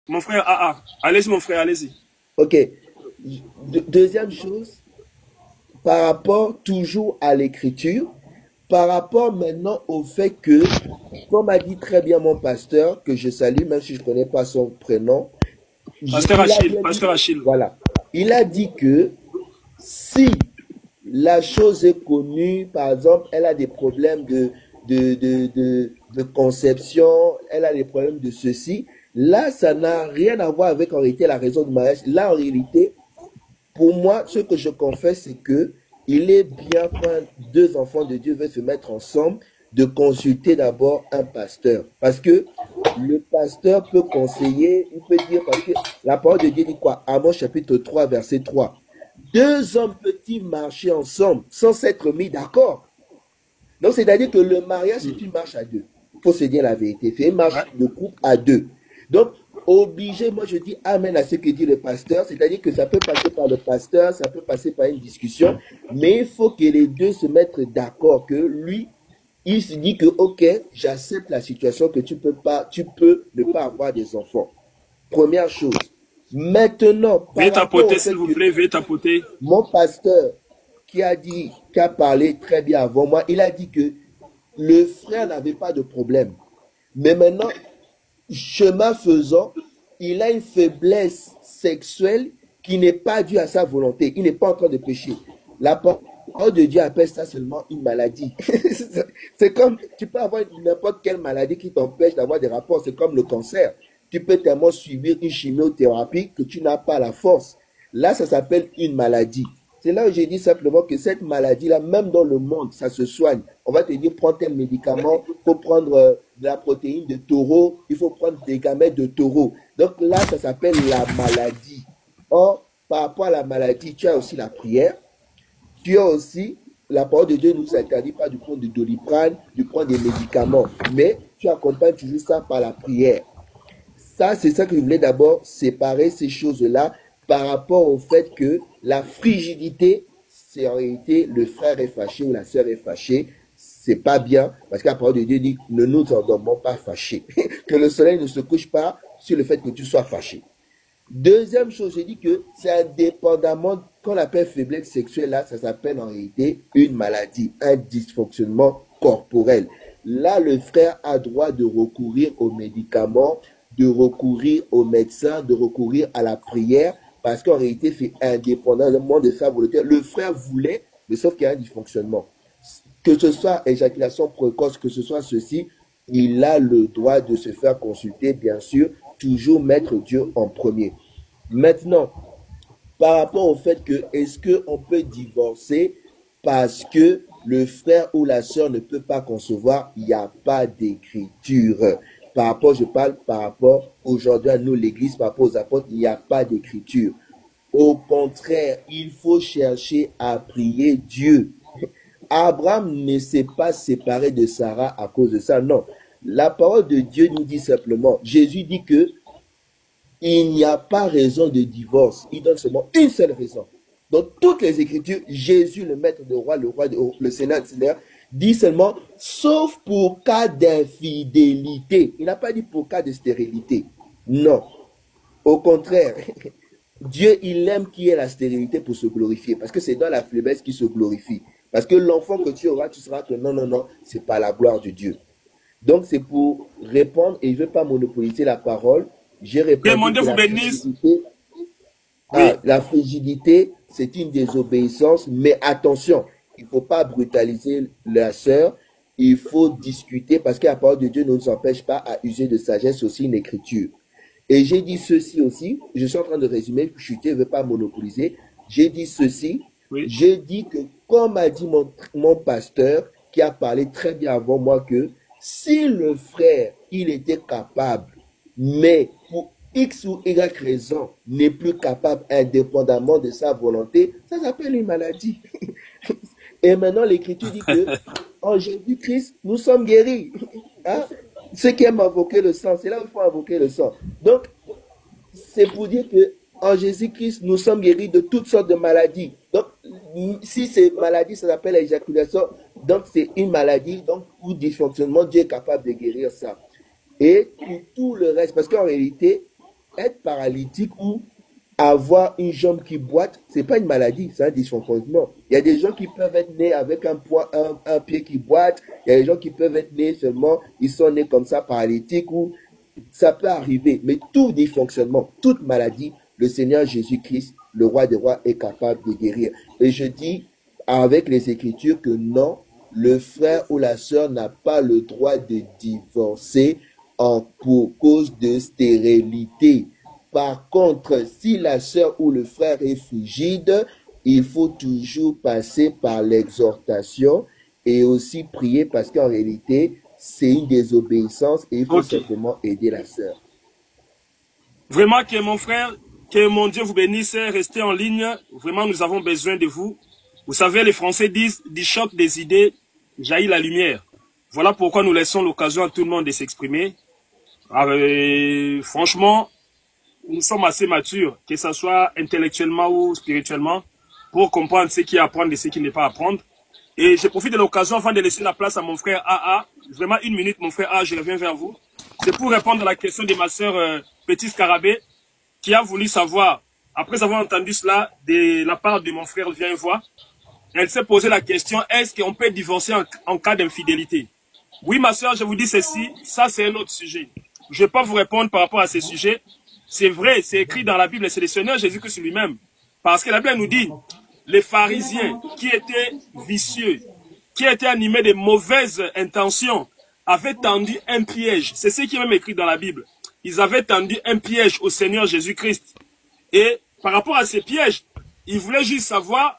Mon frère, allez-y, mon frère, allez-y. Ok. Deuxième chose, par rapport toujours à l'écriture, par rapport maintenant au fait que, comme a dit très bien mon pasteur, que je salue, même si je ne connais pas son prénom, il a bien dit, Pasteur Achille. voilà, il a dit que si la chose est connue, par exemple, elle a des problèmes de conception, elle a des problèmes de ceci, là, ça n'a rien à voir avec en réalité la raison du mariage. Là, en réalité, pour moi, ce que je confesse, c'est que il est bien quand deux enfants de Dieu veulent se mettre ensemble, de consulter d'abord un pasteur. Parce que le pasteur peut conseiller, il peut dire, parce que la parole de Dieu dit quoi? Amos chapitre 3, verset 3. Deux hommes peuvent-ils marcher ensemble sans s'être mis d'accord? Donc, c'est-à-dire que le mariage, c'est une marche à deux. Il faut se dire la vérité. C'est une Ouais. marche de couple à deux. Donc, obligé, moi je dis amen à ce que dit le pasteur, c'est-à-dire que ça peut passer par le pasteur, ça peut passer par une discussion, mais il faut que les deux se mettent d'accord, que lui, il se dit que, ok, j'accepte la situation que tu peux ne pas avoir des enfants. Première chose. Maintenant, par Veuillez rapport au tapoter, s'il fait vous que plaît, veuillez tapoter. mon pasteur qui a dit, qui a parlé très bien avant moi, il a dit que le frère n'avait pas de problème. Mais maintenant, chemin faisant, il a une faiblesse sexuelle qui n'est pas due à sa volonté. Il n'est pas en train de pécher. La parole de Dieu appelle ça seulement une maladie. C'est comme, tu peux avoir n'importe quelle maladie qui t'empêche d'avoir des rapports. C'est comme le cancer. Tu peux tellement suivre une chimiothérapie que tu n'as pas la force. Là, ça s'appelle une maladie. C'est là où j'ai dit simplement que cette maladie-là, même dans le monde, ça se soigne. On va te dire, prends tel médicament, il faut prendre de la protéine de taureau, il faut prendre des gamètes de taureau. Donc là, ça s'appelle la maladie. Or, par rapport à la maladie, tu as aussi la prière, tu as aussi, la parole de Dieu ne nous interdit pas de prendre du doliprane, de prendre des médicaments, mais tu accompagnes toujours ça par la prière. Ça, c'est ça que je voulais d'abord séparer ces choses-là par rapport au fait que la frigidité, c'est en réalité le frère est fâché ou la sœur est fâchée. C'est pas bien parce que la parole de Dieu dit ne nous endormons pas fâchés. Que le soleil ne se couche pas sur le fait que tu sois fâché. Deuxième chose, j'ai dit que c'est indépendamment, qu'on appelle faiblesse sexuelle, là, ça s'appelle en réalité une maladie, un dysfonctionnement corporel. Là, le frère a droit de recourir aux médicaments, de recourir aux médecins, de recourir à la prière, parce qu'en réalité, c'est indépendamment de sa volonté. Le frère voulait, mais sauf qu'il y a un dysfonctionnement. Que ce soit éjaculation précoce, que ce soit ceci, il a le droit de se faire consulter, bien sûr, toujours mettre Dieu en premier. Maintenant, par rapport au fait que est-ce qu'on peut divorcer parce que le frère ou la sœur ne peut pas concevoir, il n'y a pas d'écriture. Par rapport, je parle par rapport aujourd'hui à nous, l'Église, par rapport aux apôtres, il n'y a pas d'écriture. Au contraire, il faut chercher à prier Dieu. Abraham ne s'est pas séparé de Sarah à cause de ça, non. La parole de Dieu nous dit simplement, Jésus dit que il n'y a pas raison de divorce. Il donne seulement une seule raison. Dans toutes les Écritures, Jésus, le maître de roi, le Seigneur, dit seulement, sauf pour cas d'infidélité. Il n'a pas dit pour cas de stérilité. Non. Au contraire, Dieu, il aime qui est la stérilité pour se glorifier. Parce que c'est dans la faiblesse qu'il se glorifie. Parce que l'enfant que tu auras, tu seras que non, non, non, c'est pas la gloire de Dieu. Donc c'est pour répondre, et je ne vais pas monopoliser la parole, j'ai Que mon répondu Dieu que vous bénisse. Oui. la frigidité, c'est une désobéissance, mais attention, il ne faut pas brutaliser la sœur, il faut discuter parce que la parole de Dieu ne nous empêche pas à user de sagesse aussi une écriture. Et j'ai dit ceci aussi, je suis en train de résumer, je ne veux pas monopoliser, j'ai dit ceci, Oui. j'ai dit que, comme a dit mon pasteur, qui a parlé très bien avant moi, que si le frère, il était capable, mais pour X ou Y raison, n'est plus capable indépendamment de sa volonté, ça s'appelle une maladie. Et maintenant, l'Écriture dit que en Jésus-Christ, nous sommes guéris. Hein? Ceux qui aiment invoquer le sang, c'est là où il faut invoquer le sang. Donc, c'est pour dire que en Jésus-Christ, nous sommes guéris de toutes sortes de maladies. Donc, si ces maladies, ça s'appelle l'éjaculation, donc c'est une maladie, donc, ou dysfonctionnement, Dieu est capable de guérir ça. Et pour tout le reste, parce qu'en réalité, être paralytique ou avoir une jambe qui boite, c'est pas une maladie, c'est un dysfonctionnement. Il y a des gens qui peuvent être nés avec un pied qui boite, il y a des gens qui peuvent être nés seulement, ils sont nés comme ça paralytiques ou ça peut arriver. Mais tout dysfonctionnement, toute maladie, le Seigneur Jésus-Christ, le roi des rois, est capable de guérir. Et je dis avec les Écritures que non, le frère ou la sœur n'a pas le droit de divorcer pour cause de stérilité. Par contre, si la sœur ou le frère est frigide, il faut toujours passer par l'exhortation et aussi prier parce qu'en réalité, c'est une désobéissance et il faut simplement aider la sœur. Vraiment que mon frère, que mon Dieu vous bénisse, restez en ligne. Vraiment, nous avons besoin de vous. Vous savez, les Français disent, du choc des idées, jaillit la lumière. Voilà pourquoi nous laissons l'occasion à tout le monde de s'exprimer. Franchement, nous sommes assez matures, que ce soit intellectuellement ou spirituellement, pour comprendre ce qui est à apprendre et ce qui n'est pas à apprendre. Et je profite de l'occasion avant de laisser la place à mon frère AA. Vraiment une minute, mon frère AA, je reviens vers vous. C'est pour répondre à la question de ma sœur Petit Scarabée, qui a voulu savoir, après avoir entendu cela de la part de mon frère Viens voir, elle s'est posé la question, est-ce qu'on peut divorcer en cas d'infidélité? Oui, ma sœur, je vous dis ceci, ça c'est un autre sujet. Je ne vais pas vous répondre par rapport à ce sujet. C'est vrai, c'est écrit dans la Bible, et c'est le Seigneur Jésus-Christ lui-même. Parce que la Bible nous dit, les pharisiens qui étaient vicieux, qui étaient animés de mauvaises intentions, avaient tendu un piège. C'est ce qui est même écrit dans la Bible. Ils avaient tendu un piège au Seigneur Jésus-Christ. Et par rapport à ces pièges, ils voulaient juste savoir